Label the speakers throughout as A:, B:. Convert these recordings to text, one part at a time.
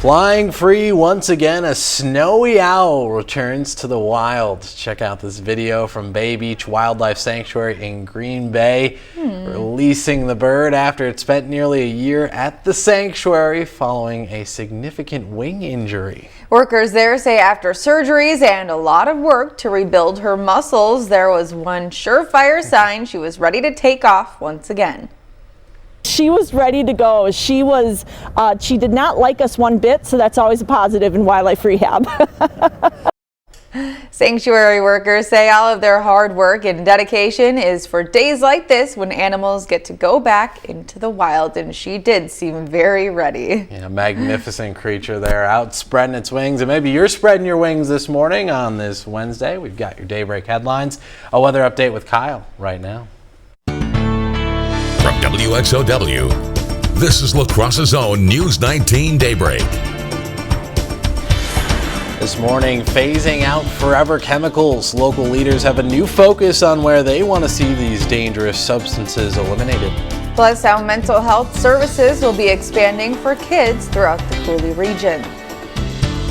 A: Flying free once again, a snowy owl returns to the wild. Check out this video from Bay Beach Wildlife Sanctuary in Green Bay, releasing the bird after it spent nearly a year at the sanctuary following a significant wing injury.
B: Workers there say after surgeries and a lot of work to rebuild her muscles, there was one surefire sign she was ready to take off once again.
C: She was ready to go. She did not like us one bit, so that's always a positive in wildlife rehab.
B: Sanctuary workers say all of their hard work and dedication is for days like this when animals get to go back into the wild, and she did seem very ready.
A: Yeah, magnificent creature there, out spreading its wings, and maybe you're spreading your wings this morning on this Wednesday. We've got your daybreak headlines, a weather update with Kyle right now.
D: From WXOW, this is La Crosse's own News 19 Daybreak.
A: This morning, phasing out forever chemicals. Local leaders have a new focus on where they want to see these dangerous substances eliminated.
B: Plus, how mental health services will be expanding for kids throughout the Cooley region.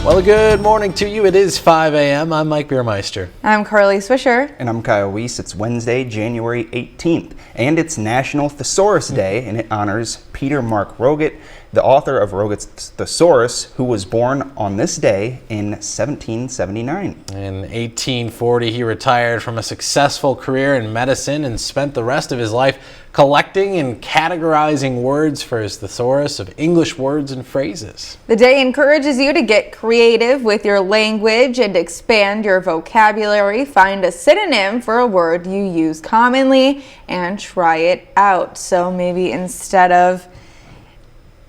A: Well, good morning to you. It is 5 a.m. I'm Mike Biermeister.
B: I'm Carly Swisher.
E: And I'm Kyle Weiss. It's Wednesday, January 18th, and it's National Thesaurus Day, and it honors Peter Mark Roget, the author of Roget's Thesaurus, who was born on this day in 1779.
A: In 1840, he retired from a successful career in medicine and spent the rest of his life collecting and categorizing words for his thesaurus of English words and phrases.
B: The day encourages you to get creative with your language and expand your vocabulary. Find a synonym for a word you use commonly and try it out. So maybe instead of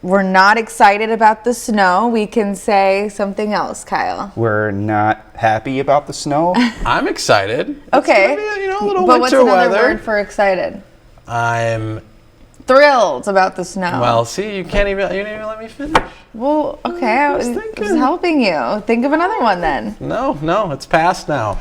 B: "we're not excited about the snow," we can say something else, Kyle.
E: We're not happy about the snow.
A: I'm excited.
B: Okay.
A: It's gonna be, a little
B: but
A: winter
B: what's another
A: weather.
B: word for excited?
A: I'm
B: Thrilled about the snow.
A: Well, see, you didn't even let me finish.
B: Well, okay, I was helping you. Think of another one then.
A: No, it's past now.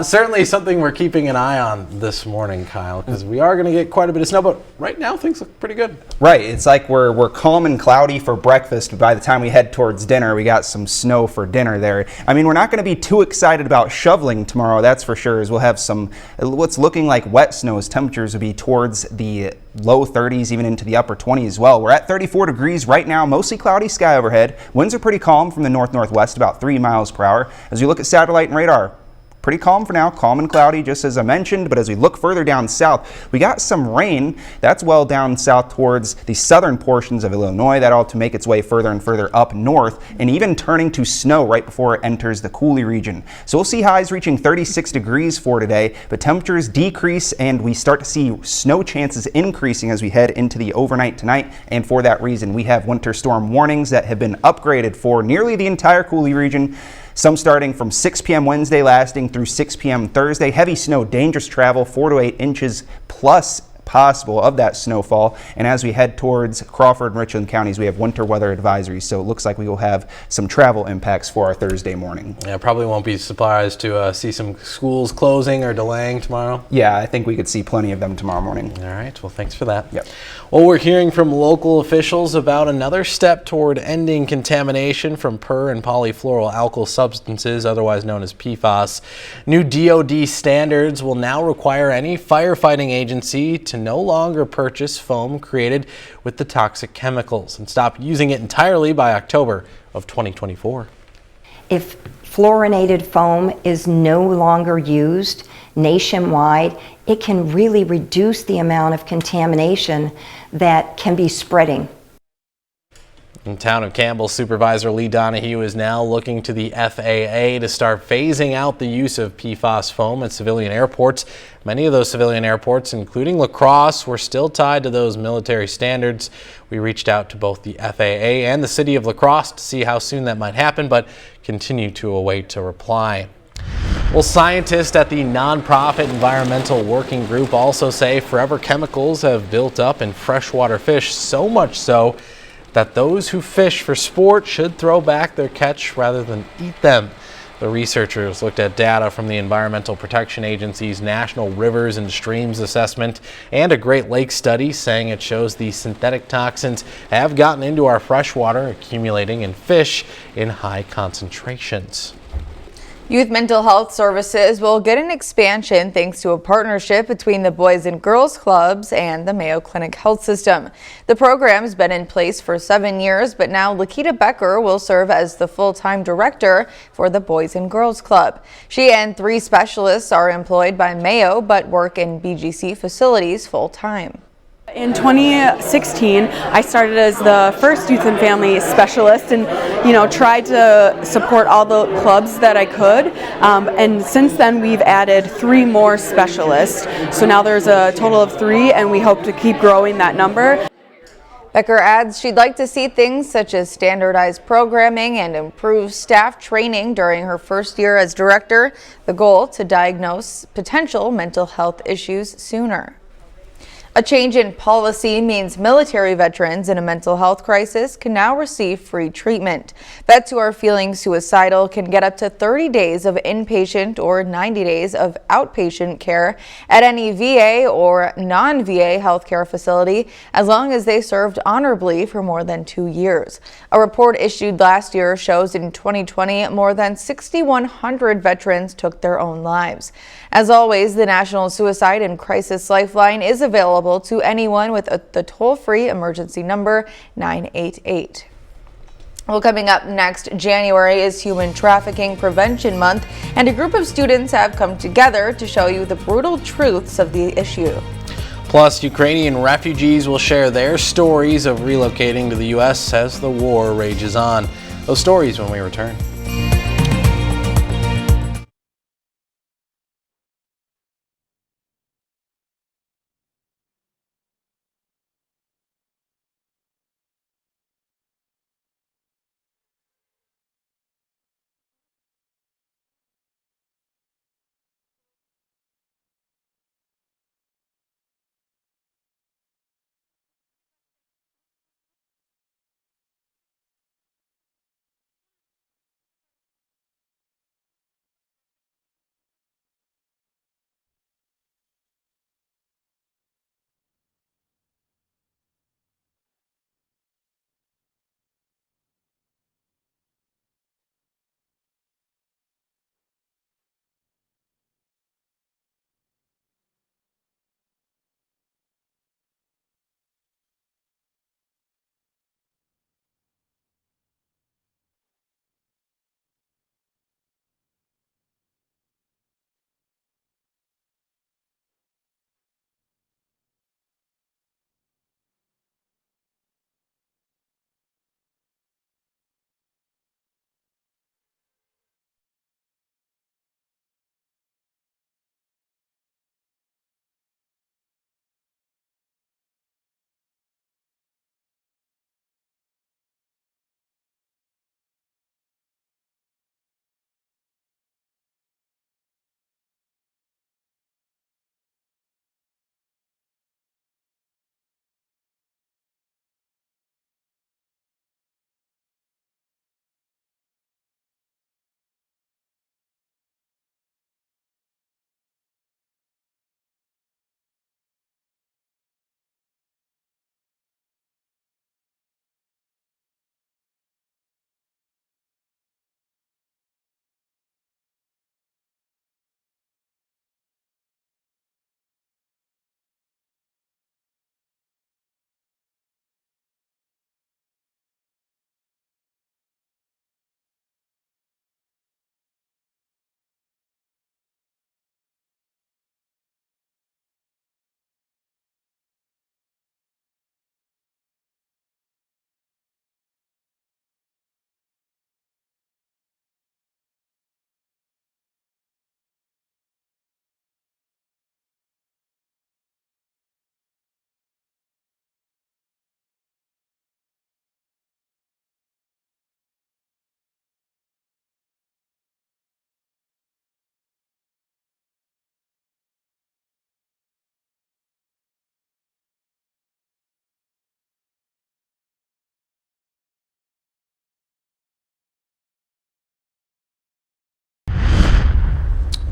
A: Certainly something we're keeping an eye on this morning, Kyle, because we are going to get quite a bit of snow, but right now things look pretty good.
E: Right, it's like we're calm and cloudy for breakfast, but by the time we head towards dinner, we got some snow for dinner there. I mean, we're not going to be too excited about shoveling tomorrow, that's for sure, as we'll have some, what's looking like wet snow, as temperatures will be towards the low 30s, even into the upper 20s as well. We're at 34 degrees right now, mostly cloudy sky overhead. Winds are pretty calm from the north-northwest, about 3 miles per hour. As we look at satellite and radar, pretty calm for now, calm and cloudy, just as I mentioned. But as we look further down south, we got some rain. That's well down south towards the southern portions of Illinois. That ought to make its way further and further up north, and even turning to snow right before it enters the Cooley region. So we'll see highs reaching 36 degrees for today, but temperatures decrease, and we start to see snow chances increasing as we head into the overnight tonight. And for that reason, we have winter storm warnings that have been upgraded for nearly the entire Cooley region. Some starting from 6 p.m. Wednesday, lasting through 6 p.m. Thursday. Heavy snow, dangerous travel, 4 to 8 inches plus possible of that snowfall. And as we head towards Crawford and Richland counties, we have winter weather advisories. So it looks like we will have some travel impacts for our Thursday morning.
A: Yeah, probably won't be surprised to see some schools closing or delaying tomorrow.
E: Yeah, I think we could see plenty of them tomorrow morning.
A: All right, well, thanks for that.
E: Yep.
A: Well, we're hearing from local officials about another step toward ending contamination from per- and polyfluoroalkyl substances, otherwise known as PFAS. New DoD standards will now require any firefighting agency to no longer purchase foam created with the toxic chemicals and stop using it entirely by October of 2024.
F: If fluorinated foam is no longer used nationwide, it can really reduce the amount of contamination that can be spreading.
A: In town of Campbell, Supervisor Lee Donahue is now looking to the FAA to start phasing out the use of PFAS foam at civilian airports. Many of those civilian airports, including La Crosse, were still tied to those military standards. We reached out to both the FAA and the city of La Crosse to see how soon that might happen, but continue to await a reply. Well, scientists at the nonprofit Environmental Working Group also say forever chemicals have built up in freshwater fish, so much so that those who fish for sport should throw back their catch rather than eat them. The researchers looked at data from the Environmental Protection Agency's National Rivers and Streams Assessment and a Great Lakes study, saying it shows the synthetic toxins have gotten into our freshwater, accumulating in fish in high concentrations.
B: Youth Mental Health Services will get an expansion thanks to a partnership between the Boys and Girls Clubs and the Mayo Clinic Health System. The program has been in place for 7 years, but now Lakita Becker will serve as the full-time director for the Boys and Girls Club. She and 3 specialists are employed by Mayo but work in BGC facilities full-time.
G: In 2016, I started as the first youth and family specialist and, tried to support all the clubs that I could. And since then, we've added 3 more specialists. So now there's a total of 3, and we hope to keep growing that number.
B: Becker adds she'd like to see things such as standardized programming and improved staff training during her first year as director. The goal to diagnose potential mental health issues sooner. A change in policy means military veterans in a mental health crisis can now receive free treatment. Vets who are feeling suicidal can get up to 30 days of inpatient or 90 days of outpatient care at any VA or non-VA healthcare facility as long as they served honorably for more than 2 years. A report issued last year shows in 2020 more than 6,100 veterans took their own lives. As always, the National Suicide and Crisis Lifeline is available to anyone with the toll-free emergency number 988. Well, coming up next, January is Human Trafficking Prevention Month, and a group of students have come together to show you the brutal truths of the issue.
A: Plus, Ukrainian refugees will share their stories of relocating to the U.S. as the war rages on. Those stories when we return.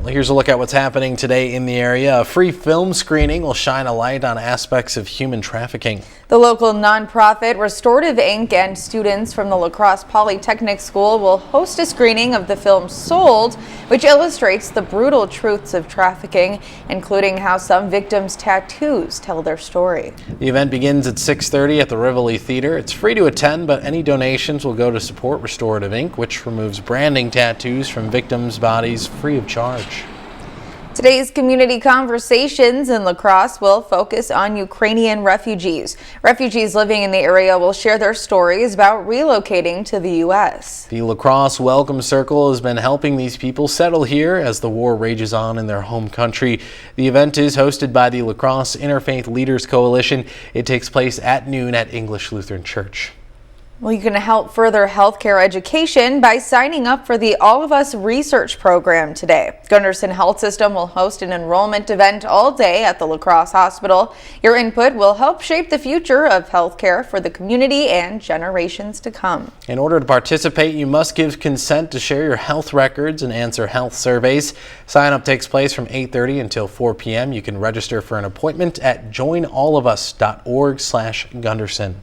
A: Here's a look at what's happening today in the area. A free film screening will shine a light on aspects of human trafficking.
B: The local nonprofit Restorative Inc. and students from the La Crosse Polytechnic School will host a screening of the film Sold, which illustrates the brutal truths of trafficking, including how some victims' tattoos tell their story.
A: The event begins at 6:30 at the Rivoli Theater. It's free to attend, but any donations will go to support Restorative Inc., which removes branding tattoos from victims' bodies free of charge.
B: Today's community conversations in La Crosse will focus on Ukrainian refugees. Refugees living in the area will share their stories about relocating to the U.S.
A: The La Crosse Welcome Circle has been helping these people settle here as the war rages on in their home country. The event is hosted by the La Crosse Interfaith Leaders Coalition. It takes place at noon at English Lutheran Church.
B: Well, you can help further healthcare education by signing up for the All of Us research program today. Gunderson Health System will host an enrollment event all day at the La Crosse Hospital. Your input will help shape the future of healthcare for the community and generations to come.
A: In order to participate, you must give consent to share your health records and answer health surveys. Sign up takes place from 8:30 until 4 p.m. You can register for an appointment at joinallofus.org/Gunderson.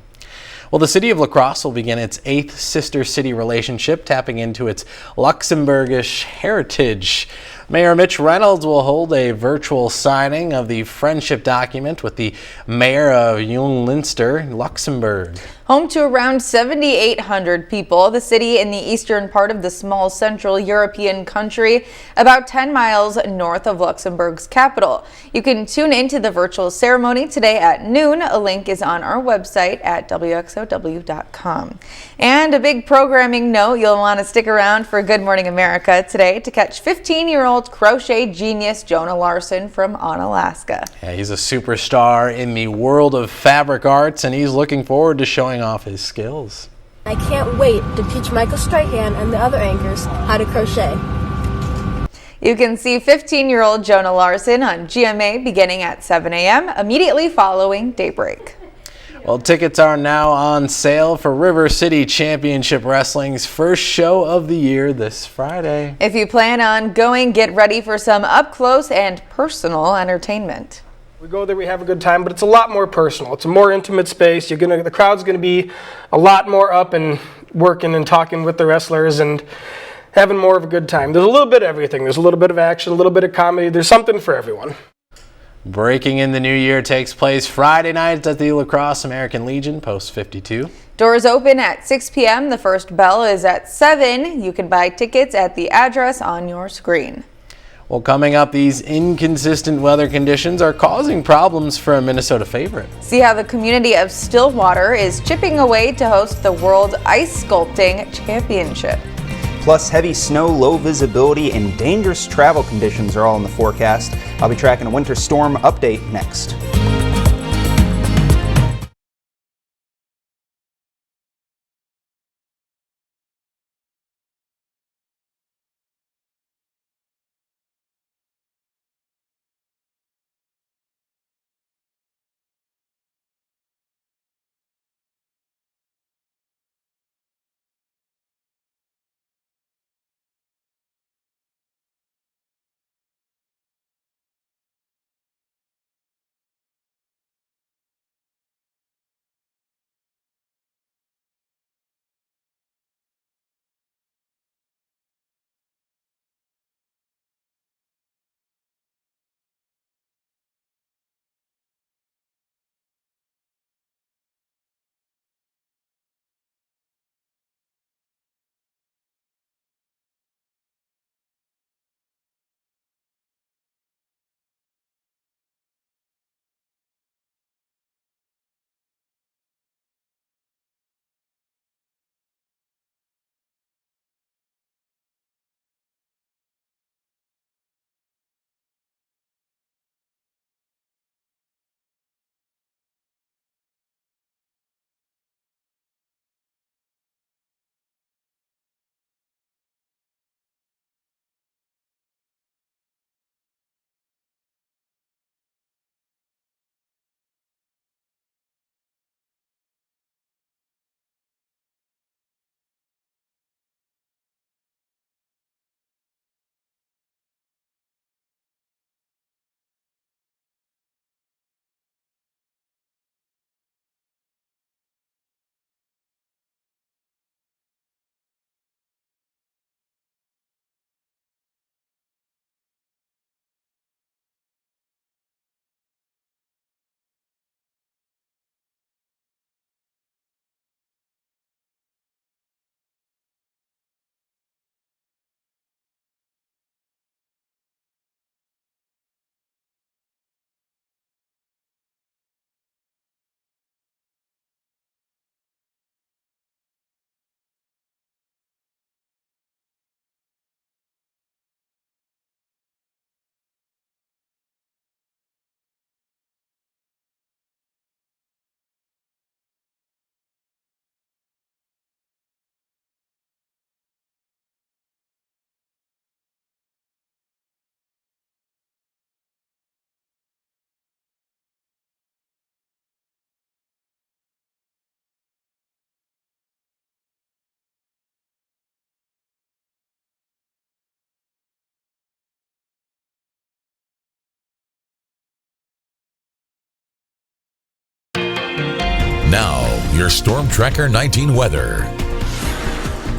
A: Well, the city of La Crosse will begin its 8th sister city relationship, tapping into its Luxembourgish heritage. Mayor Mitch Reynolds will hold a virtual signing of the friendship document with the mayor of Jung-Linster, Luxembourg.
B: Home to around 7,800 people, the city in the eastern part of the small Central European country, about 10 miles north of Luxembourg's capital. You can tune into the virtual ceremony today at noon. A link is on our website at WXOW.com. And a big programming note, you'll want to stick around for Good Morning America today to catch 15-year-old crochet genius Jonah Larson from Onalaska.
A: Yeah, he's a superstar in the world of fabric arts, and he's looking forward to showing off his skills.
H: I can't wait to teach Michael Strahan and the other anchors how to crochet.
B: You can see 15-year-old Jonah Larson on GMA beginning at 7 a.m. immediately following daybreak.
A: Well, tickets are now on sale for River City Championship Wrestling's first show of the year this Friday.
B: If you plan on going, get ready for some up-close and personal entertainment.
I: We go there, we have a good time, but it's a lot more personal. It's a more intimate space. The crowd's gonna be a lot more up and working and talking with the wrestlers and having more of a good time. There's a little bit of everything. There's a little bit of action, a little bit of comedy. There's something for everyone.
A: Breaking in the new year takes place Friday night at the La Crosse American Legion, Post 52.
B: Doors open at 6 p.m. The first bell is at 7. You can buy tickets at the address on your screen.
A: Well, coming up, these inconsistent weather conditions are causing problems for a Minnesota favorite.
B: See how the community of Stillwater is chipping away to host the World Ice Sculpting Championship.
E: Plus, heavy snow, low visibility, and dangerous travel conditions are all in the forecast. I'll be tracking a winter storm update next.
D: your Storm Tracker 19 weather.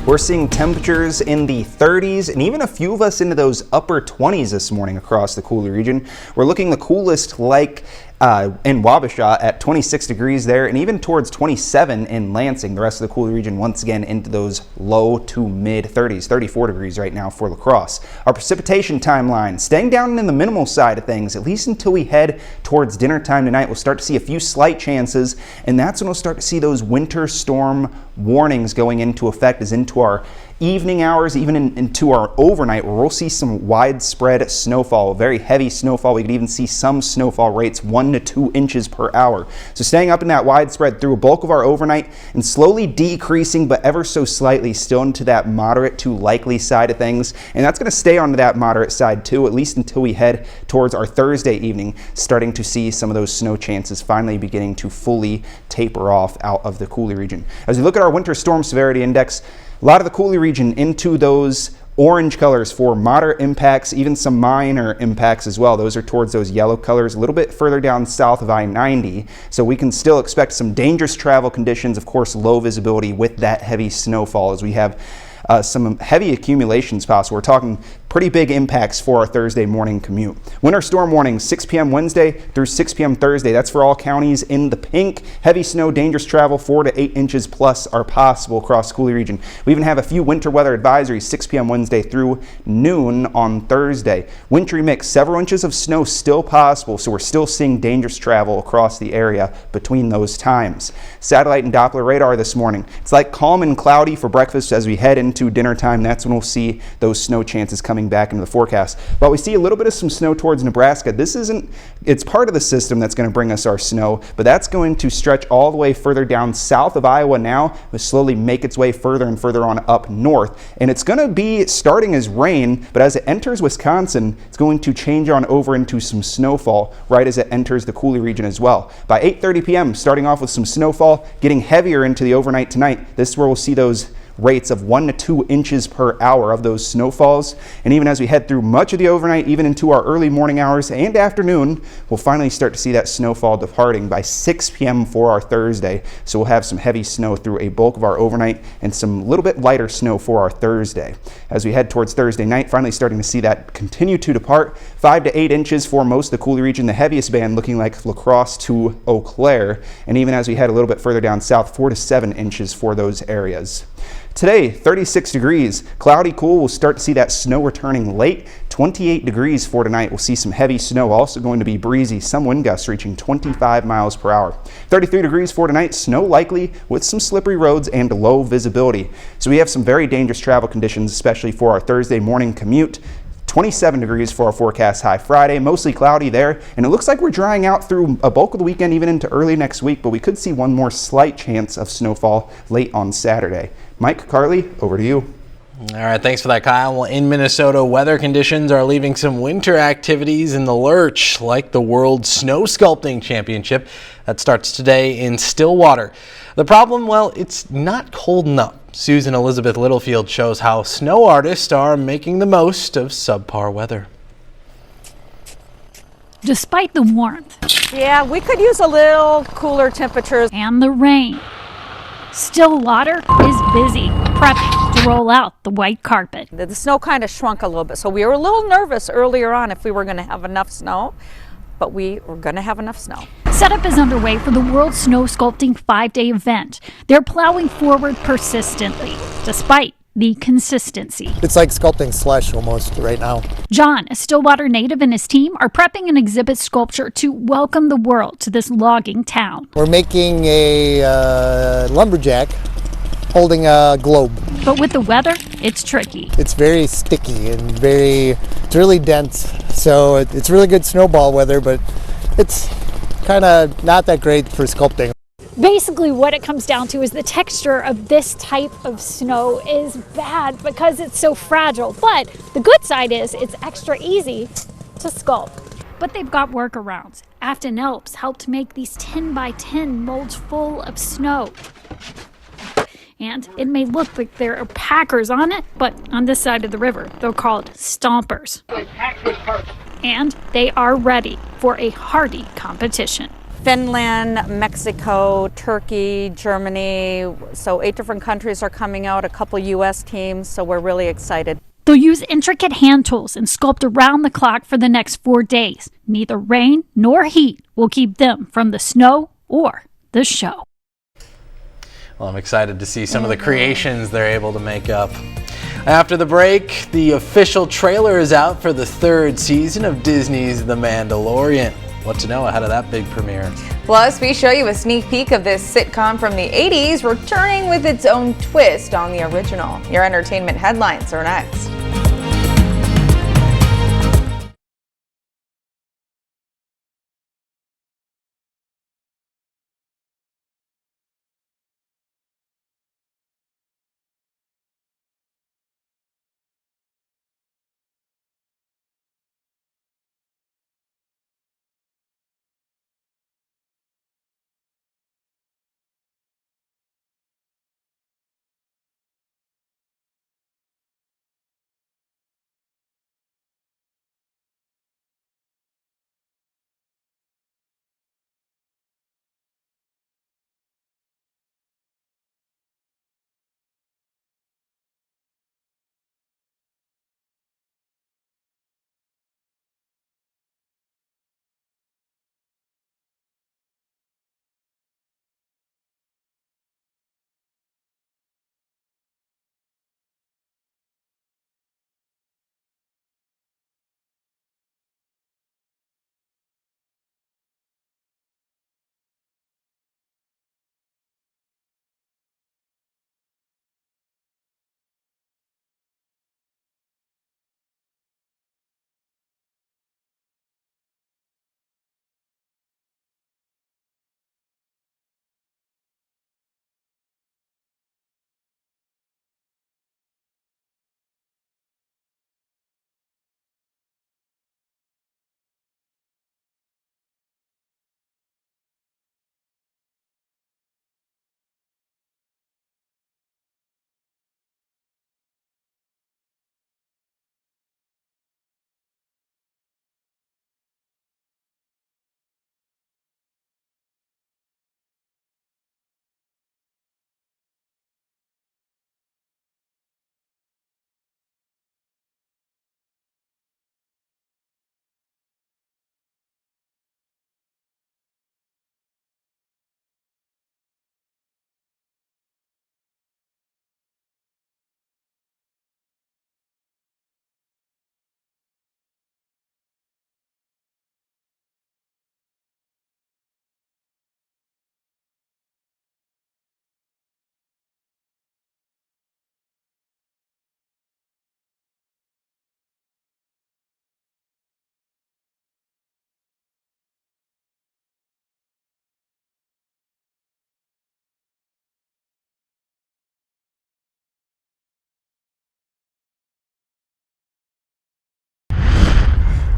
E: We're seeing temperatures in the 30s and even a few of us into those upper 20s this morning across the Coulee region. We're looking the coolest like in Wabasha at 26 degrees there, and even towards 27 in Lansing. The rest of the Coulee region once again into those low to mid 30s, 34 degrees right now for La Crosse. Our precipitation timeline staying down in the minimal side of things, at least until we head towards dinner time tonight. We'll start to see a few slight chances, and that's when we'll start to see those winter storm warnings going into effect, as into our evening hours, even into our overnight, where we'll see some widespread snowfall, very heavy snowfall. We could even see some snowfall rates 1 to 2 inches per hour. So staying up in that widespread through a bulk of our overnight and slowly decreasing, but ever so slightly still into that moderate to likely side of things. And that's going to stay on that moderate side too, at least until we head towards our Thursday evening, starting to see some of those snow chances finally beginning to fully taper off out of the Coulee region. As we look at our winter storm severity index, a lot of the Coulee region into those orange colors for moderate impacts, even some minor impacts as well. Those are towards those yellow colors a little bit further down south of I-90. So we can still expect some dangerous travel conditions, of course, low visibility with that heavy snowfall, as we have some heavy accumulations possible. We're talking pretty big impacts for our Thursday morning commute. Winter storm warning 6 p.m. Wednesday through 6 p.m. Thursday. That's for all counties in the pink. Heavy snow, dangerous travel, 4 to 8 inches plus are possible across the Coulee region. We even have a few winter weather advisories 6 p.m. Wednesday through noon on Thursday. Wintry mix, several inches of snow still possible, so we're still seeing dangerous travel across the area between those times. Satellite and Doppler radar this morning. It's like calm and cloudy for breakfast as we head into dinner time. That's when we'll see those snow chances coming back into the forecast. But we see a little bit of some snow towards Nebraska. It's part of the system that's going to bring us our snow, but that's going to stretch all the way further down south of Iowa now, but slowly make its way further and further on up north. And it's going to be starting as rain, but as it enters Wisconsin, it's going to change on over into some snowfall right as it enters the Coulee region as well. By 8:30 p.m., starting off with some snowfall, getting heavier into the overnight tonight. This is where we'll see those rates of 1 to 2 inches per hour of those snowfalls. And even as we head through much of the overnight, even into our early morning hours and afternoon, we'll finally start to see that snowfall departing by 6 p.m. for our Thursday. So we'll have some heavy snow through a bulk of our overnight and some little bit lighter snow for our Thursday. As we head towards Thursday night, finally starting to see that continue to depart. 5 to 8 inches for most of the Coulee region, the heaviest band looking like La Crosse to Eau Claire. And even as we head a little bit further down south, 4 to 7 inches for those areas. Today, 36 degrees, cloudy, cool. We'll start to see that snow returning late. 28 degrees for tonight. We'll see some heavy snow, also going to be breezy, some wind gusts reaching 25 miles per hour. 33 degrees for tonight, snow likely with some slippery roads and low visibility. So we have some very dangerous travel conditions, especially for our Thursday morning commute. 27 degrees for our forecast high Friday, mostly cloudy there, and it looks like we're drying out through a bulk of the weekend, even into early next week, but we could see one more slight chance of snowfall late on Saturday. Mike, Carly, over to you.
A: All right, thanks for that, Kyle. Well, in Minnesota, weather conditions are leaving some winter activities in the lurch, like the World Snow Sculpting Championship that starts today in Stillwater. The problem, well, it's not cold enough. Susan Elizabeth Littlefield shows how snow artists are making the most of subpar weather.
J: Despite the warmth.
C: Yeah, we could use a little cooler temperatures.
J: And the rain. Stillwater is busy prepping to roll out the white carpet.
C: The snow kind of shrunk a little bit, so we were a little nervous earlier on if we were going to have enough snow, but we were going to have enough snow.
J: Setup is underway for the World Snow Sculpting 5-day event. They're plowing forward persistently, despite the consistency.
K: It's like sculpting slush almost right now.
J: John, a Stillwater native, and his team are prepping an exhibit sculpture to welcome the world to this logging town.
K: We're making a lumberjack holding a globe.
J: But with the weather, it's tricky.
K: It's very sticky and it's really dense. So it's really good snowball weather, but it's kind of not that great for sculpting.
J: Basically, what it comes down to is the texture of this type of snow is bad because it's so fragile. But the good side is it's extra easy to sculpt. But they've got workarounds. Afton Alps helped make these 10 by 10 molds full of snow. And it may look like there are packers on it, but on this side of the river, they're called stompers. And they are ready for a hardy competition.
L: Finland, Mexico, Turkey, Germany. So 8 different countries are coming out, a couple U.S. teams, so we're really excited.
J: They'll use intricate hand tools and sculpt around the clock for the next 4 days. Neither rain nor heat will keep them from the snow or the show.
A: Well, I'm excited to see some of the creations they're able to make up. After the break, the official trailer is out for the 3rd season of Disney's The Mandalorian. What to know ahead of that big premiere?
B: Plus, we show you a sneak peek of this sitcom from the 80s returning with its own twist on the original. Your entertainment headlines are next.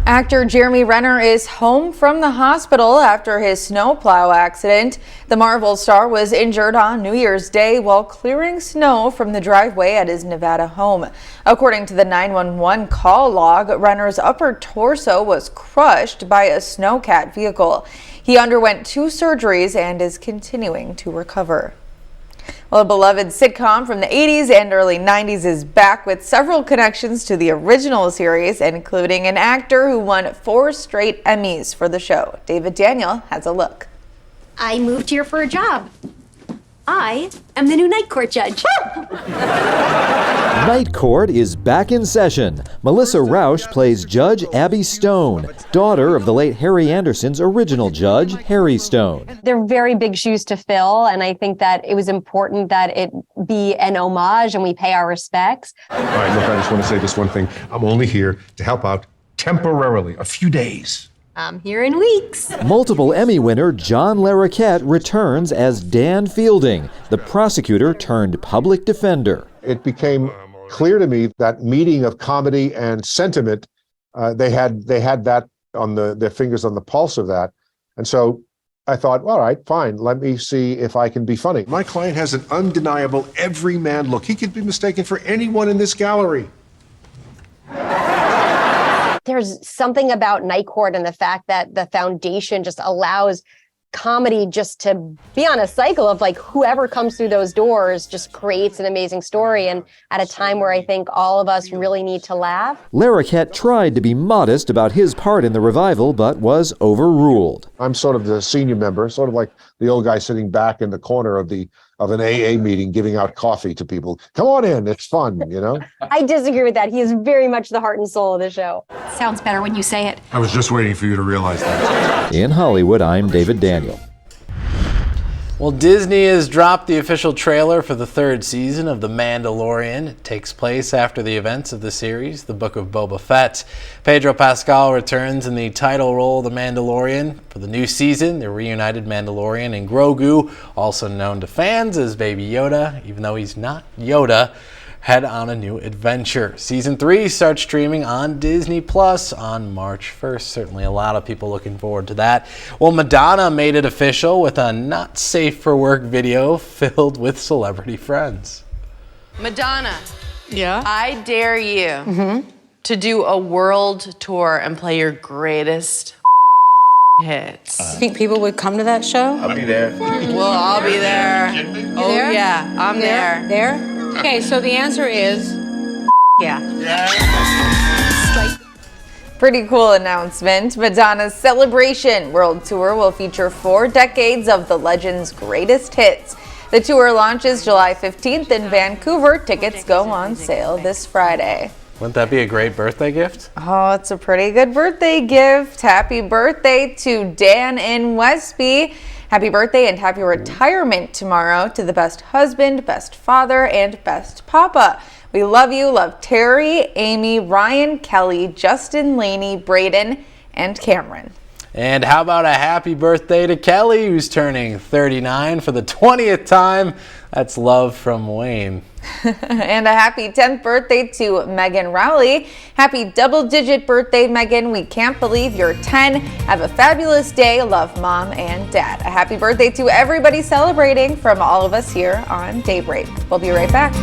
B: Actor Jeremy Renner is home from the hospital after his snowplow accident. The Marvel star was injured on New Year's Day while clearing snow from the driveway at his Nevada home. According to the 911 call log, Renner's upper torso was crushed by a snowcat vehicle. He underwent 2 surgeries and is continuing to recover. Well, a beloved sitcom from the 80s and early 90s is back with several connections to the original series, including an actor who won 4 straight Emmys for the show. David Daniel has a look.
M: I moved here for a job. I am the new night court judge.
N: Night Court is back in session. Melissa Rauch plays Judge Abby Stone, daughter of the late Harry Anderson's original judge, Harry Stone.
O: They're very big shoes to fill, and I think that it was important that it be an homage and we pay our respects.
P: All right, look, I just want to say this one thing. I'm only here to help out temporarily, a few days.
M: I'm here in weeks.
N: Multiple Emmy winner John Larroquette returns as Dan Fielding, the prosecutor turned public defender.
P: It became clear to me that meeting of comedy and sentiment, they had that on their fingers on the pulse of that. And so I thought, all right, fine, let me see if I can be funny. My client has an undeniable everyman look. He could be mistaken for anyone in this gallery.
O: There's something about Night Court and the fact that the foundation just allows comedy just to be on a cycle of like whoever comes through those doors just creates an amazing story, and at a time where I think all of us really need to laugh.
N: Larroquette tried to be modest about his part in the revival, but was overruled.
P: I'm sort of the senior member, sort of like the old guy sitting back in the corner of an AA meeting giving out coffee to people. Come on in, it's fun, you know?
O: I disagree with that. He is very much the heart and soul of the show.
M: Sounds better when you say it.
D: I was just waiting for you to realize that.
N: In Hollywood, I'm David Daniel.
A: Well, Disney has dropped the official trailer for the third season of The Mandalorian. It takes place after the events of the series, The Book of Boba Fett. Pedro Pascal returns in the title role of The Mandalorian. For the new season, the reunited Mandalorian and Grogu, also known to fans as Baby Yoda, even though he's not Yoda, head on a new adventure. Season 3 starts streaming on Disney Plus on March 1st. Certainly a lot of people looking forward to that. Well, Madonna made it official with a not safe for work video filled with celebrity friends.
Q: Madonna, I dare you to do a world tour and play your greatest hits.
R: You think people would come to that show?
S: I'll be there.
Q: Well, I'll be there. Oh,
R: there?
Q: yeah, I'm there.
R: There? Okay, so the answer is yeah.
B: Pretty cool announcement. Madonna's Celebration World Tour will feature 4 decades of the legend's greatest hits. The tour launches July 15th in Vancouver. Tickets go on sale this Friday.
A: Wouldn't that be a great birthday gift?
B: Oh, it's a pretty good birthday gift. Happy birthday to Dan in Westby. Happy birthday and happy retirement tomorrow to the best husband, best father, and best papa. We love you. Love Terry, Amy, Ryan, Kelly, Justin, Laney, Braden, and Cameron.
A: And how about a happy birthday to Kelly, who's turning 39 for the 20th time. That's love from Wayne.
B: And a happy 10th birthday to Megan Rowley. Happy double-digit birthday, Megan. We can't believe you're 10. Have a fabulous day. Love, Mom and Dad. A happy birthday to everybody celebrating from all of us here on Daybreak. We'll be right back.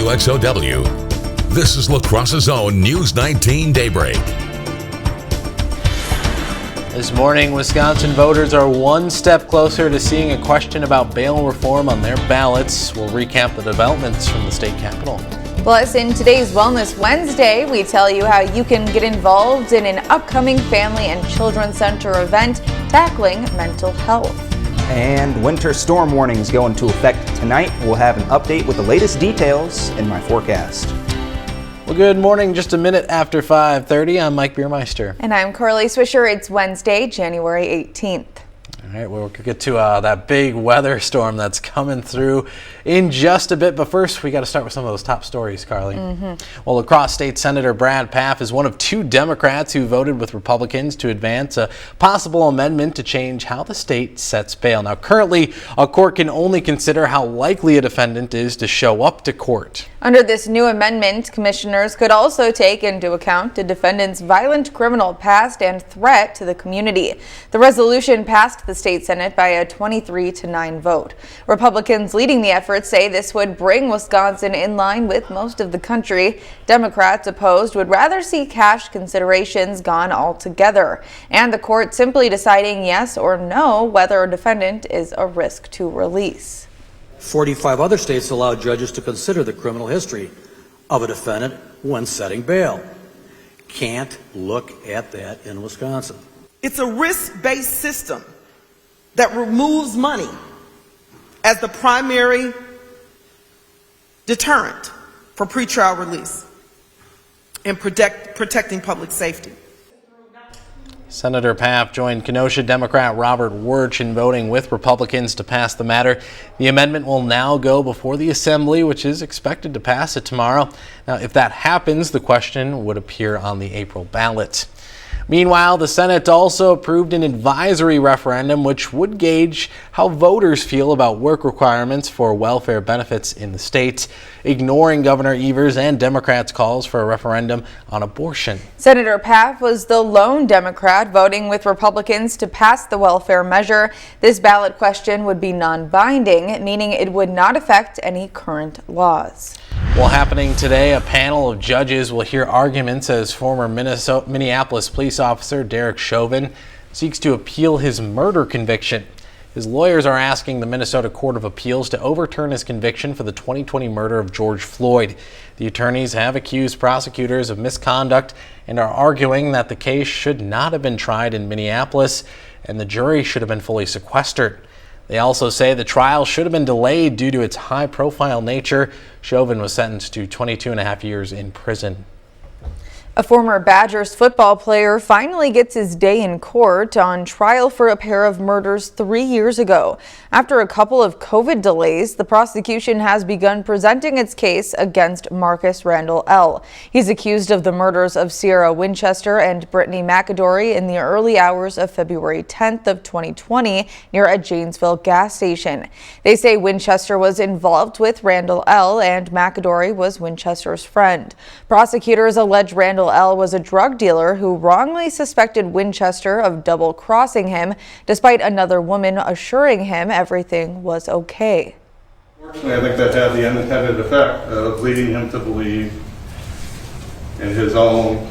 D: WXOW. This is La Crosse's own News 19 Daybreak.
A: This morning, Wisconsin voters are one step closer to seeing a question about bail reform on their ballots. We'll recap the developments from the state capitol.
B: Plus, in today's Wellness Wednesday, we tell you how you can get involved in an upcoming Family and Children's Center event tackling mental health.
E: And winter storm warnings go into effect tonight. We'll have an update with the latest details in my forecast.
A: Well, good morning. Just a minute after 5:30. I'm Mike Biermeister.
B: And I'm Carly Swisher. It's Wednesday, January 18th.
A: All right, we'll get to that big weather storm that's coming through in just a bit. But first, we got to start with some of those top stories, Carly. Well, La Crosse State Senator Brad Pfaff is one of two Democrats who voted with Republicans to advance a possible amendment to change how the state sets bail. Now, currently, a court can only consider how likely a defendant is to show up to court.
B: Under this new amendment, commissioners could also take into account a defendant's violent criminal past and threat to the community. The resolution passed the state Senate by a 23-9 vote. Republicans leading the effort say this would bring Wisconsin in line with most of the country. Democrats opposed would rather see cash considerations gone altogether, and the court simply deciding yes or no whether a defendant is a risk to release.
S: 45 other states allow judges to consider the criminal history of a defendant when setting bail. Can't look at that in Wisconsin.
T: It's a risk-based system that removes money as the primary deterrent for pretrial release and protecting public safety.
A: Senator Pfaff joined Kenosha Democrat Robert Wirch in voting with Republicans to pass the matter. The amendment will now go before the Assembly, which is expected to pass it tomorrow. Now, if that happens, the question would appear on the April ballot. Meanwhile, the Senate also approved an advisory referendum which would gauge how voters feel about work requirements for welfare benefits in the state, ignoring Governor Evers and Democrats' calls for a referendum on abortion.
B: Senator Pfaff was the lone Democrat voting with Republicans to pass the welfare measure. This ballot question would be non-binding, meaning it would not affect any current laws.
A: Well, happening today, a panel of judges will hear arguments as former Minneapolis police officer Derek Chauvin seeks to appeal his murder conviction. His lawyers are asking the Minnesota Court of Appeals to overturn his conviction for the 2020 murder of George Floyd. The attorneys have accused prosecutors of misconduct and are arguing that the case should not have been tried in Minneapolis and the jury should have been fully sequestered. They also say the trial should have been delayed due to its high-profile nature. Chauvin was sentenced to 22.5 years in prison.
B: A former Badgers football player finally gets his day in court on trial for a pair of murders 3 years ago. After a couple of COVID delays, the prosecution has begun presenting its case against Marcus Randall L. He's accused of the murders of Sierra Winchester and Brittany McAdory in the early hours of February 10th of 2020 near a Janesville gas station. They say Winchester was involved with Randall L. and McAdory was Winchester's friend. Prosecutors allege Randall L. was a drug dealer who wrongly suspected Winchester of double-crossing him, despite another woman assuring him everything was okay.
U: Unfortunately, I think that had the unintended effect of leading him to believe, in his own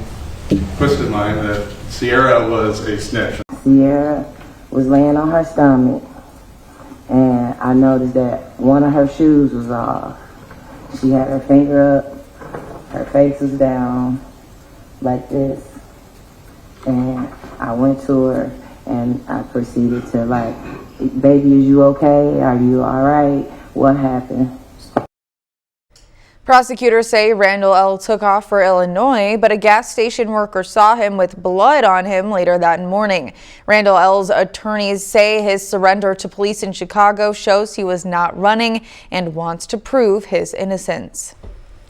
U: twisted mind, that Sierra was a snitch.
V: Sierra was laying on her stomach, and I noticed that one of her shoes was off. She had her finger up, her face was down, like this, and I went to her and I proceeded to like, baby, is you okay? Are you all right? What happened?
B: Prosecutors say Randall L. took off for Illinois, but a gas station worker saw him with blood on him later that morning. Randall L.'s attorneys say his surrender to police in Chicago shows he was not running and wants to prove his innocence.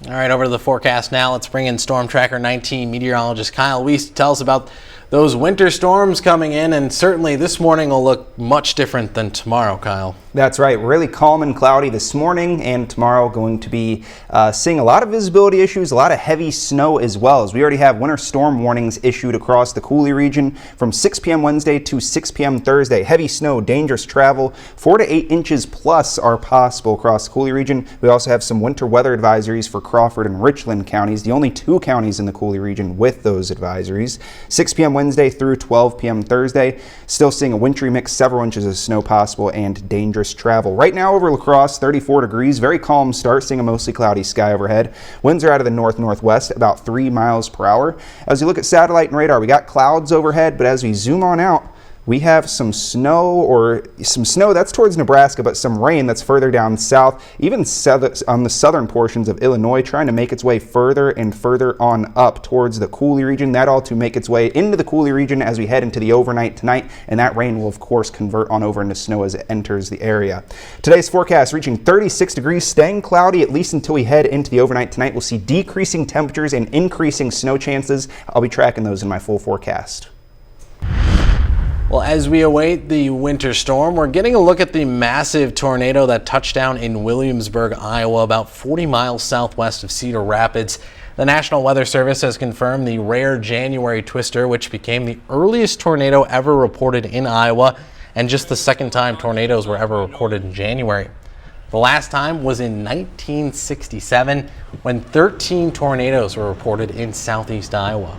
B: All
A: right, over to the forecast now. Let's bring in Storm Tracker 19 meteorologist Kyle Weiss to tell us about Those winter storms coming in, and certainly this morning will look much different than tomorrow, Kyle.
E: That's right. Really calm and cloudy this morning, and tomorrow going to be seeing a lot of visibility issues, a lot of heavy snow as well, as we already have winter storm warnings issued across the Coulee region from 6 p.m. Wednesday to 6 p.m. Thursday. Heavy snow, dangerous travel, 4 to 8 inches plus are possible across the Coulee region. We also have some winter weather advisories for Crawford and Richland counties, the only 2 counties in the Coulee region with those advisories. 6 p.m. Wednesday through 12 p.m. Thursday. Still seeing a wintry mix, several inches of snow possible, and dangerous travel. Right now over La Crosse, 34 degrees, very calm start, seeing a mostly cloudy sky overhead. Winds are out of the north-northwest, about 3 miles per hour. As you look at satellite and radar, we got clouds overhead, but as we zoom on out, we have some snow that's towards Nebraska, but some rain that's further down south, even on the southern portions of Illinois, trying to make its way further and further on up towards the Coulee region. That all to make its way into the Coulee region as we head into the overnight tonight, and that rain will of course convert on over into snow as it enters the area. Today's forecast reaching 36 degrees, staying cloudy at least until we head into the overnight tonight. We'll see decreasing temperatures and increasing snow chances. I'll be tracking those in my full forecast.
A: Well, as we await the winter storm, we're getting a look at the massive tornado that touched down in Williamsburg, Iowa, about 40 miles southwest of Cedar Rapids. The National Weather Service has confirmed the rare January twister, which became the earliest tornado ever reported in Iowa, and just the second time tornadoes were ever recorded in January. The last time was in 1967, when 13 tornadoes were reported in southeast Iowa.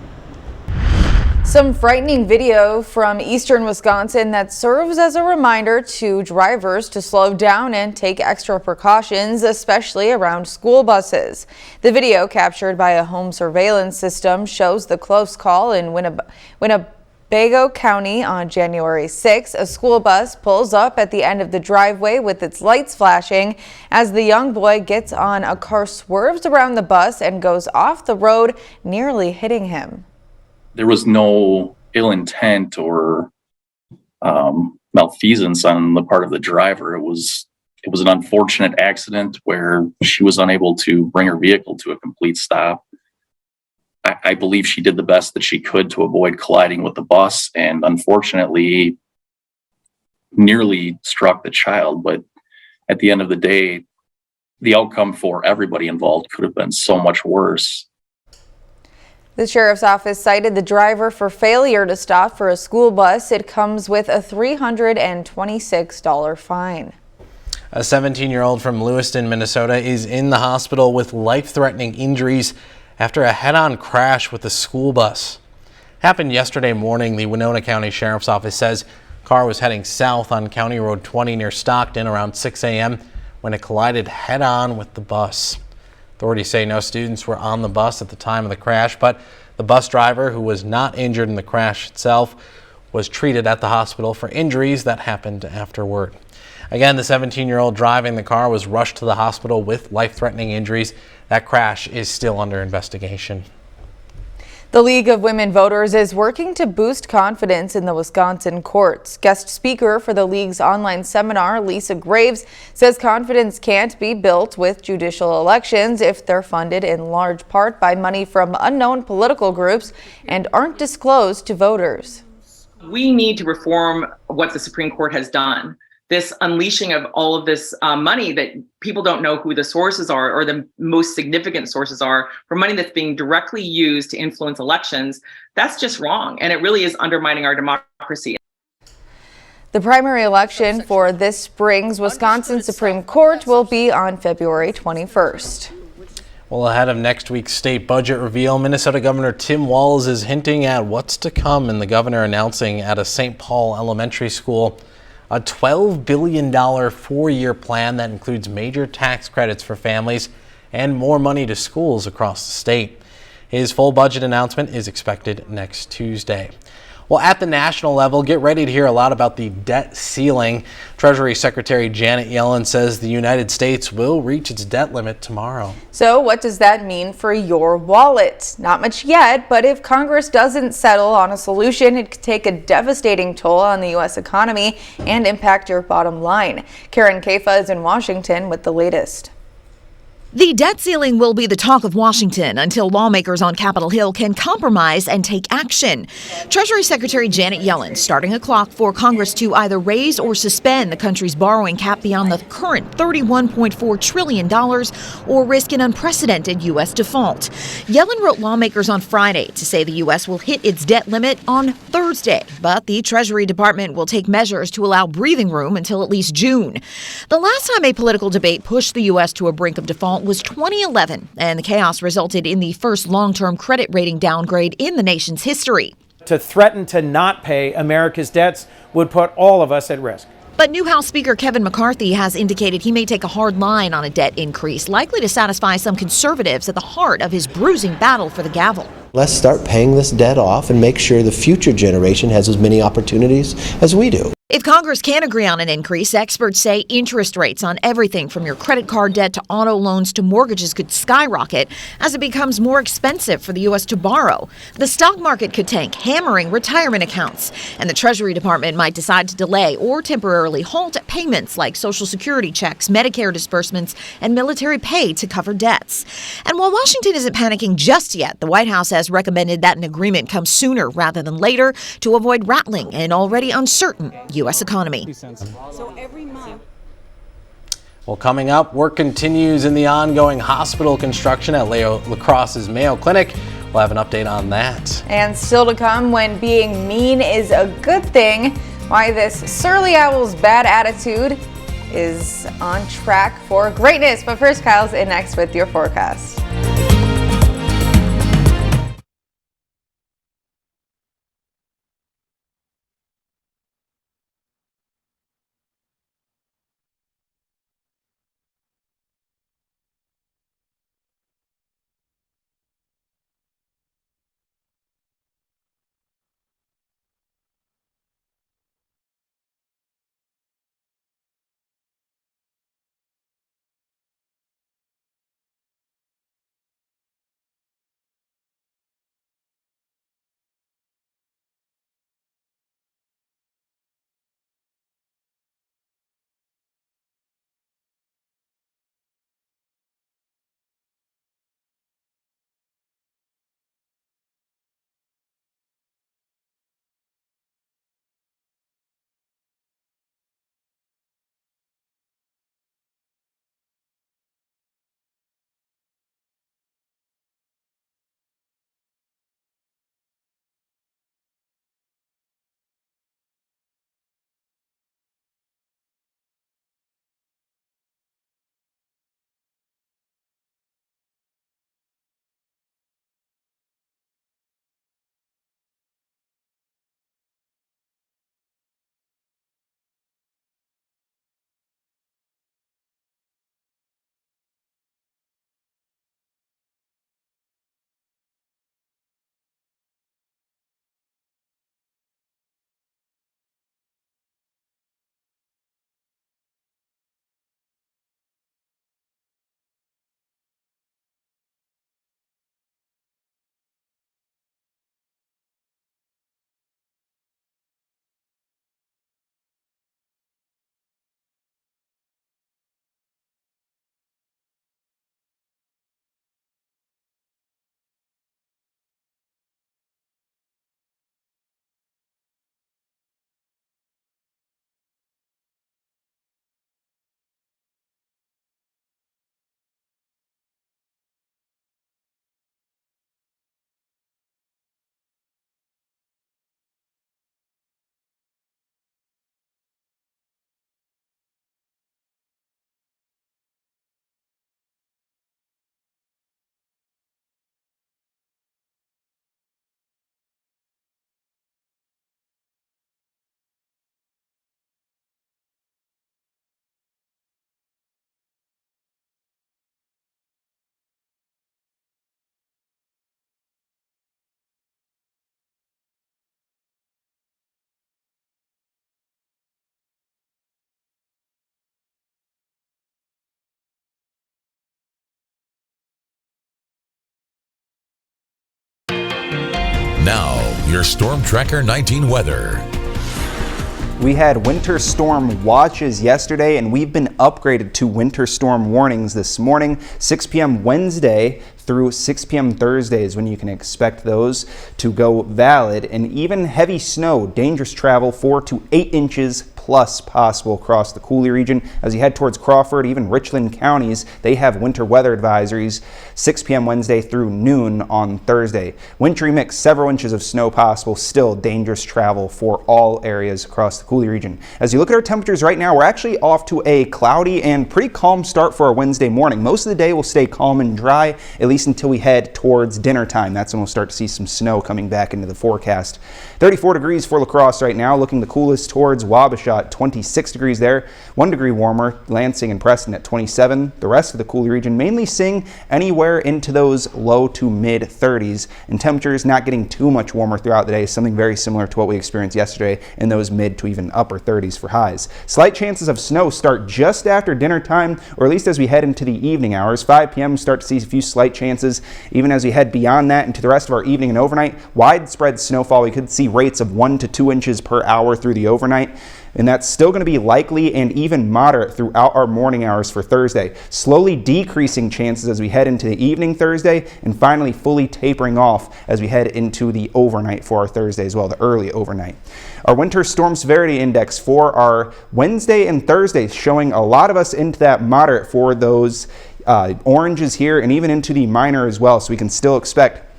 B: Some frightening video from eastern Wisconsin that serves as a reminder to drivers to slow down and take extra precautions, especially around school buses. The video, captured by a home surveillance system, shows the close call in Winnebago County on January 6. A school bus pulls up at the end of the driveway with its lights flashing as the young boy gets on. A car swerves around the bus and goes off the road, nearly hitting him.
F: There was no ill intent or malfeasance on the part of the driver. It was an unfortunate accident where she was unable to bring her vehicle to a complete stop. I believe she did the best that she could to avoid colliding with the bus, and unfortunately nearly struck the child. But at the end of the day, the outcome for everybody involved could have been so much worse.
B: The sheriff's office cited the driver for failure to stop for a school bus. It comes with a $326 fine.
A: A 17-year-old from Lewiston, Minnesota is in the hospital with life-threatening injuries after a head-on crash with a school bus. Happened yesterday morning. The Winona County Sheriff's Office says the car was heading south on County Road 20 near Stockton around 6 a.m. when it collided head-on with the bus. Authorities say no students were on the bus at the time of the crash, but the bus driver, who was not injured in the crash itself, was treated at the hospital for injuries that happened afterward. Again, the 17-year-old driving the car was rushed to the hospital with life-threatening injuries. That crash is still under investigation.
B: The League of Women Voters is working to boost confidence in the Wisconsin courts. Guest speaker for the League's online seminar, Lisa Graves, says confidence can't be built with judicial elections if they're funded in large part by money from unknown political groups and aren't disclosed to voters.
G: We need to reform what the Supreme Court has done. This unleashing of all of this money that people don't know who the sources are, or the most significant sources are, for money that's being directly used to influence elections, that's just wrong. And it really is undermining our democracy.
B: The primary election for this spring's Wisconsin Supreme Court will be on February 21st.
A: Well, ahead of next week's state budget reveal, Minnesota Governor Tim Walz is hinting at what's to come, and the governor announcing at a St. Paul elementary school a $12 billion four-year plan that includes major tax credits for families and more money to schools across the state. His full budget announcement is expected next Tuesday. Well, at the national level, get ready to hear a lot about the debt ceiling. Treasury Secretary Janet Yellen says the United States will reach its debt limit tomorrow.
B: So what does that mean for your wallet? Not much yet, but if Congress doesn't settle on a solution, it could take a devastating toll on the U.S. economy and impact your bottom line. Karen Kaifa is in Washington with the latest.
H: The debt ceiling will be the talk of Washington until lawmakers on Capitol Hill can compromise and take action. Treasury Secretary Janet Yellen starting a clock for Congress to either raise or suspend the country's borrowing cap beyond the current $31.4 trillion or risk an unprecedented U.S. default. Yellen wrote lawmakers on Friday to say the U.S. will hit its debt limit on Thursday, but the Treasury Department will take measures to allow breathing room until at least June. The last time a political debate pushed the U.S. to a brink of default was 2011, and the chaos resulted in the first long-term credit rating downgrade in the nation's history.
I: To threaten to not pay America's debts would put all of us at risk.
H: But new House Speaker Kevin McCarthy has indicated he may take a hard line on a debt increase, likely to satisfy some conservatives at the heart of his bruising battle for the gavel.
W: Let's start paying this debt off and make sure the future generation has as many opportunities as we do.
H: If Congress can agree on an increase, experts say interest rates on everything from your credit card debt to auto loans to mortgages could skyrocket as it becomes more expensive for the U.S. to borrow. The stock market could tank, hammering retirement accounts. And the Treasury Department might decide to delay or temporarily halt payments like Social Security checks, Medicare disbursements, and military pay to cover debts. And while Washington isn't panicking just yet, the White House has recommended that an agreement come sooner rather than later to avoid rattling an already uncertain U.S. economy.
A: Well, coming up, work continues in the ongoing hospital construction at La Crosse's Mayo Clinic. We'll have an update on that.
B: And still to come, when being mean is a good thing, why this surly owl's bad attitude is on track for greatness. But first, Kyle's in next with your forecast.
D: Now, your Storm Tracker 19 weather.
E: We had winter storm watches yesterday, and we've been upgraded to winter storm warnings this morning. 6 p.m. Wednesday through 6 p.m. Thursday is when you can expect those to go valid. And even heavy snow, dangerous travel, 4 to 8 inches plus possible across the Cooley region. As you head towards Crawford, even Richland counties, they have winter weather advisories 6 p.m. Wednesday through noon on Thursday. Wintry mix, several inches of snow possible, still dangerous travel for all areas across the Cooley region. As you look at our temperatures right now, we're actually off to a cloudy and pretty calm start for our Wednesday morning. Most of the day will stay calm and dry, at least until we head towards dinner time. That's when we'll start to see some snow coming back into the forecast. 34 degrees for La Crosse right now, looking the coolest towards Wabasha at 26 degrees there. 1 degree warmer, Lansing and Preston at 27. The rest of the Cooley region mainly seeing anywhere into those low to mid 30s, and temperatures not getting too much warmer throughout the day, something very similar to what we experienced yesterday in those mid to even upper 30s for highs. Slight chances of snow start just after dinner time, or at least as we head into the evening hours. 5 p.m. start to see a few slight chances. Even as we head beyond that into the rest of our evening and overnight, widespread snowfall. We could see rates of 1 to 2 inches per hour through the overnight. And that's still going to be likely and even moderate throughout our morning hours for Thursday. Slowly decreasing chances as we head into the evening Thursday, and finally fully tapering off as we head into the overnight for our Thursday as well, the early overnight. Our winter storm severity index for our Wednesday and Thursday showing a lot of us into that moderate for those oranges here, and even into the minor as well. So we can still expect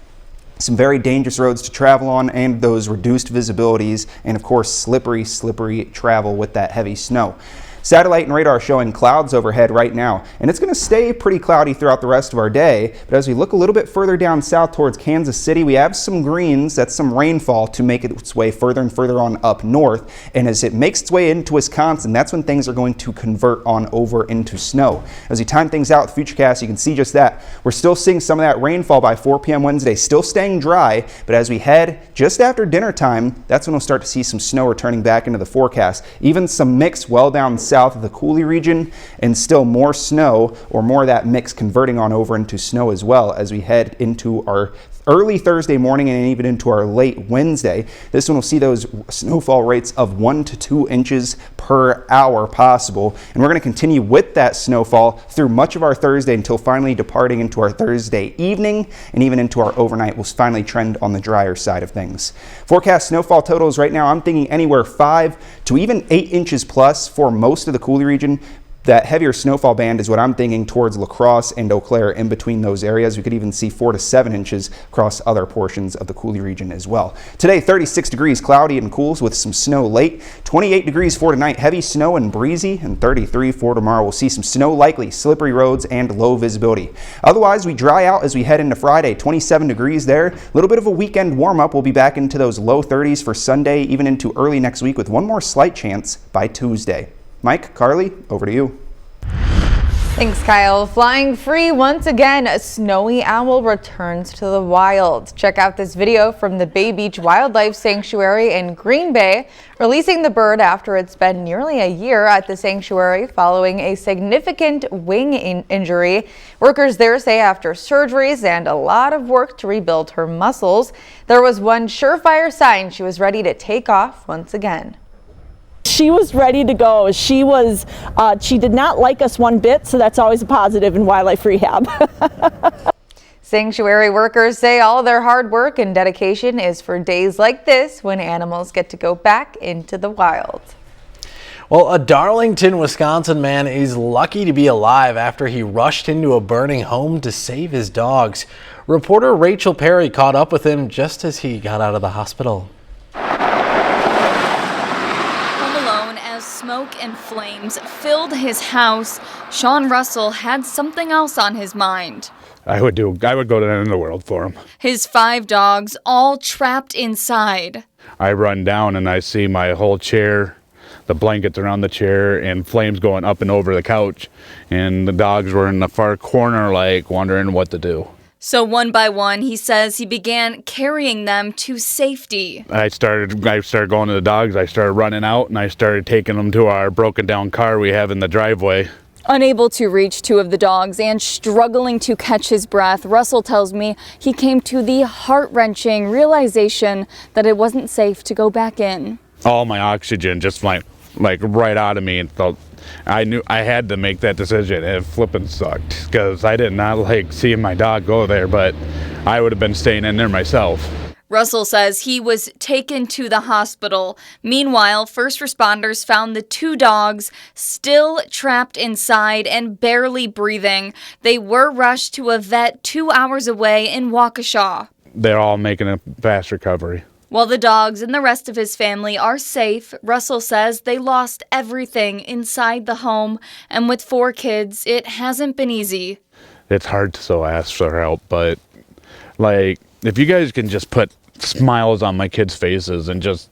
E: some very dangerous roads to travel on, and those reduced visibilities, and of course slippery travel with that heavy snow. Satellite and radar showing clouds overhead right now, and it's going to stay pretty cloudy throughout the rest of our day. But as we look a little bit further down south towards Kansas City, we have some greens, that's some rainfall to make its way further and further on up north. And as it makes its way into Wisconsin, that's when things are going to convert on over into snow. As we time things out, the futurecast, you can see just that. We're still seeing some of that rainfall by 4 p.m. Wednesday, still staying dry, but as we head just after dinner time, that's when we'll start to see some snow returning back into the forecast. Even some mix well down south of the Cooley region, and still more snow, or more of that mix converting on over into snow as well as we head into our early Thursday morning and even into our late Wednesday. This one will see those snowfall rates of 1 to 2 inches per hour possible, and we're going to continue with that snowfall through much of our Thursday until finally departing into our Thursday evening, and even into our overnight will finally trend on the drier side of things. Forecast snowfall totals right now, I'm thinking anywhere 5 to even 8 inches plus for most of the Cooley region. That heavier snowfall band is what I'm thinking towards La Crosse and Eau Claire, in between those areas. We could even see 4 to 7 inches across other portions of the Cooley region as well. Today, 36 degrees, cloudy and cools with some snow late. 28 degrees for tonight, heavy snow and breezy. And 33 for tomorrow. We'll see some snow likely, slippery roads, and low visibility. Otherwise, we dry out as we head into Friday. 27 degrees there. A little bit of a weekend warm-up. We'll be back into those low 30s for Sunday, even into early next week, with one more slight chance by Tuesday. Mike, Carly, over to you.
B: Thanks, Kyle. Flying free once again, a snowy owl returns to the wild. Check out this video from the Bay Beach Wildlife Sanctuary in Green Bay, releasing the bird after it's been nearly a year at the sanctuary following a significant wing injury. Workers there say after surgeries and a lot of work to rebuild her muscles, there was one surefire sign she was ready to take off once again.
C: She was ready to go. She did not like us one bit, so that's always a positive in wildlife rehab.
B: Sanctuary workers say all their hard work and dedication is for days like this when animals get to go back into the wild.
A: Well, a Darlington, Wisconsin man is lucky to be alive after he rushed into a burning home to save his dogs. Reporter Rachel Perry caught up with him just as he got out of the hospital.
K: Smoke and flames filled his house. Sean Russell had something else on his mind.
L: I would go to the end of the world for him.
K: His 5 dogs all trapped inside.
L: I run down and I see my whole chair, the blankets around the chair, and flames going up and over the couch. And the dogs were in the far corner, like wondering what to do.
K: So one by one, he says he began carrying them to safety.
L: I started going to the dogs. I started running out, and I started taking them to our broken down car we have in the driveway.
K: Unable to reach 2 of the dogs and struggling to catch his breath, Russell tells me he came to the heart-wrenching realization that it wasn't safe to go back in.
L: all my oxygen just like right out of me, and felt I knew I had to make that decision. It flipping sucked because I did not like seeing my dog go there, but I would have been staying in there myself.
K: Russell says he was taken to the hospital. Meanwhile, first responders found the 2 dogs still trapped inside and barely breathing. They were rushed to a vet 2 hours away in Waukesha.
L: They're all making a fast recovery.
K: While the dogs and the rest of his family are safe, Russell says they lost everything inside the home, and with 4 kids, it hasn't been easy.
L: It's hard to so ask for help, but like if you guys can just put smiles on my kids' faces and just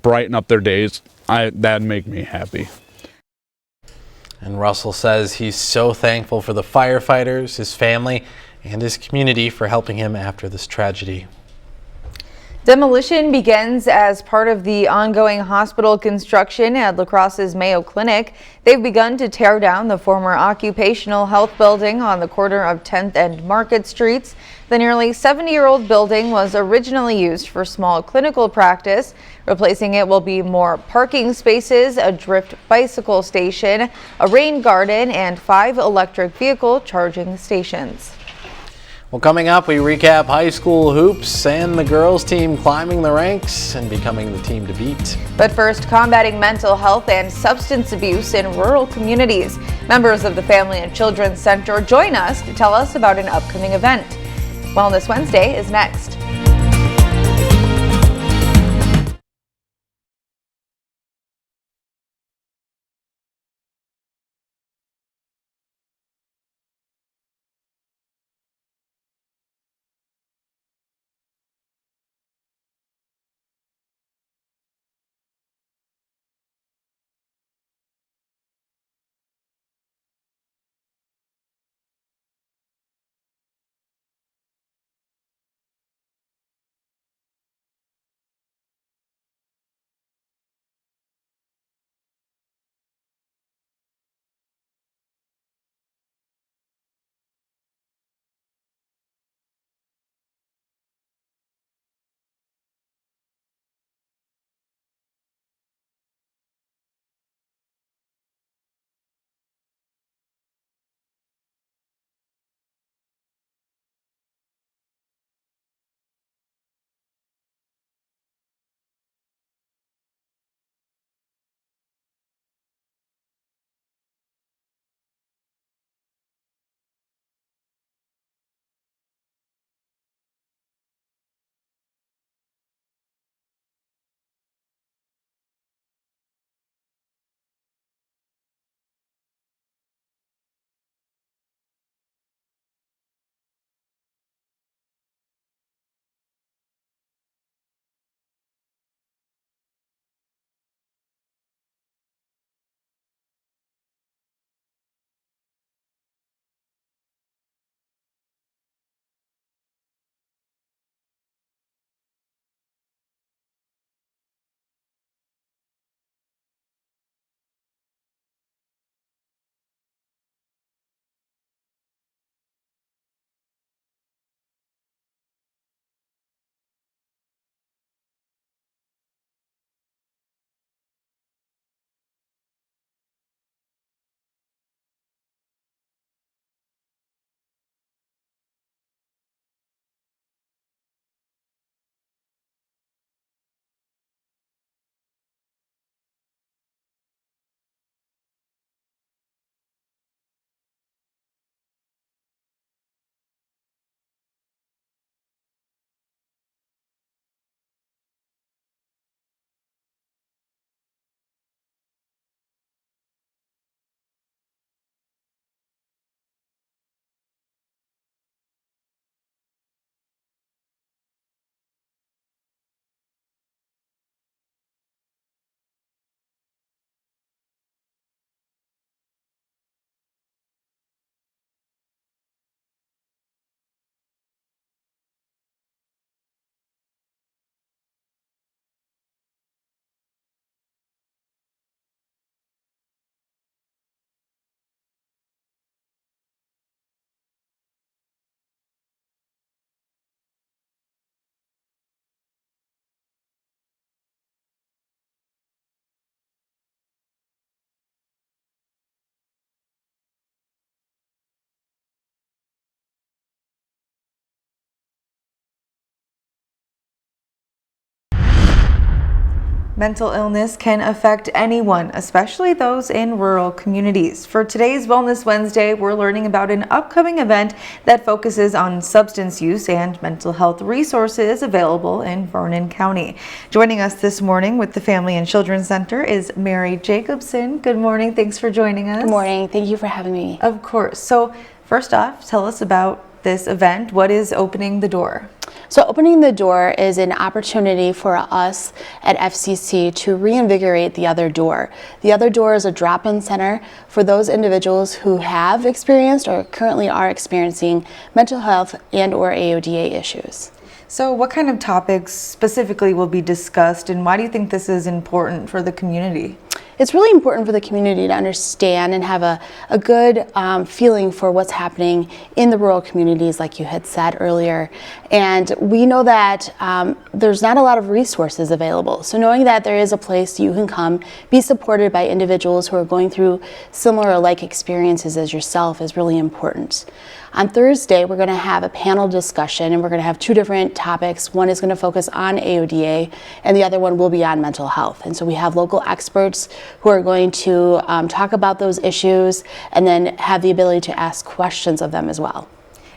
L: brighten up their days, that'd make me happy.
A: And Russell says he's so thankful for the firefighters, his family, and his community for helping him after this tragedy.
B: Demolition begins as part of the ongoing hospital construction at La Crosse's Mayo Clinic. They've begun to tear down the former occupational health building on the corner of 10th and Market Streets. The nearly 70-year-old building was originally used for small clinical practice. Replacing it will be more parking spaces, a drift bicycle station, a rain garden, and 5 electric vehicle charging stations.
A: Well, coming up, we recap high school hoops and the girls team climbing the ranks and becoming the team to beat.
B: But first, combating mental health and substance abuse in rural communities. Members of the Family and Children's Center join us to tell us about an upcoming event. Wellness Wednesday is next. Mental illness can affect anyone, especially those in rural communities. For today's Wellness Wednesday, we're learning about an upcoming event that focuses on substance use and mental health resources available in Vernon County. Joining us this morning with the Family and Children's Center is Mary Jacobson. Good morning. Thanks for joining us.
J: Good morning. Thank you for having me.
B: Of course. So first off, tell us about this event. What is Opening the Door?
J: So Opening the Door is an opportunity for us at FCC to reinvigorate the Other Door. The Other Door is a drop-in center for those individuals who have experienced or currently are experiencing mental health and or AODA issues.
B: So what kind of topics specifically will be discussed, and why do you think this is important for the community?
J: It's really important for the community to understand and have a good feeling for what's happening in the rural communities, like you had said earlier. And we know that there's not a lot of resources available. So knowing that there is a place you can come, be supported by individuals who are going through similar or like experiences as yourself is really important. On Thursday, we're going to have a panel discussion, and we're going to have two different topics. One is going to focus on AODA, and the other one will be on mental health. And so we have local experts who are going to talk about those issues and then have the ability to ask questions of them as well.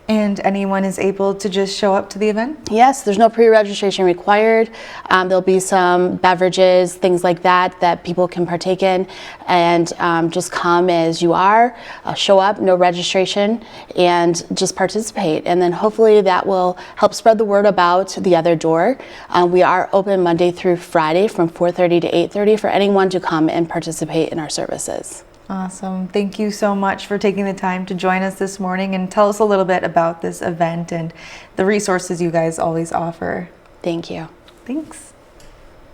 B: And anyone is able to just show up to the event?
J: Yes, there's no pre-registration required. There'll be some beverages, things like that, that people can partake in, and just come as you are, show up, no registration, and just participate. And then hopefully that will help spread the word about the Other Door. We are open Monday through Friday from 4:30 to 8:30 for anyone to come and participate in our services.
B: Awesome. Thank you so much for taking the time to join us this morning and tell us a little bit about this event and the resources you guys always offer.
J: Thank you.
B: Thanks.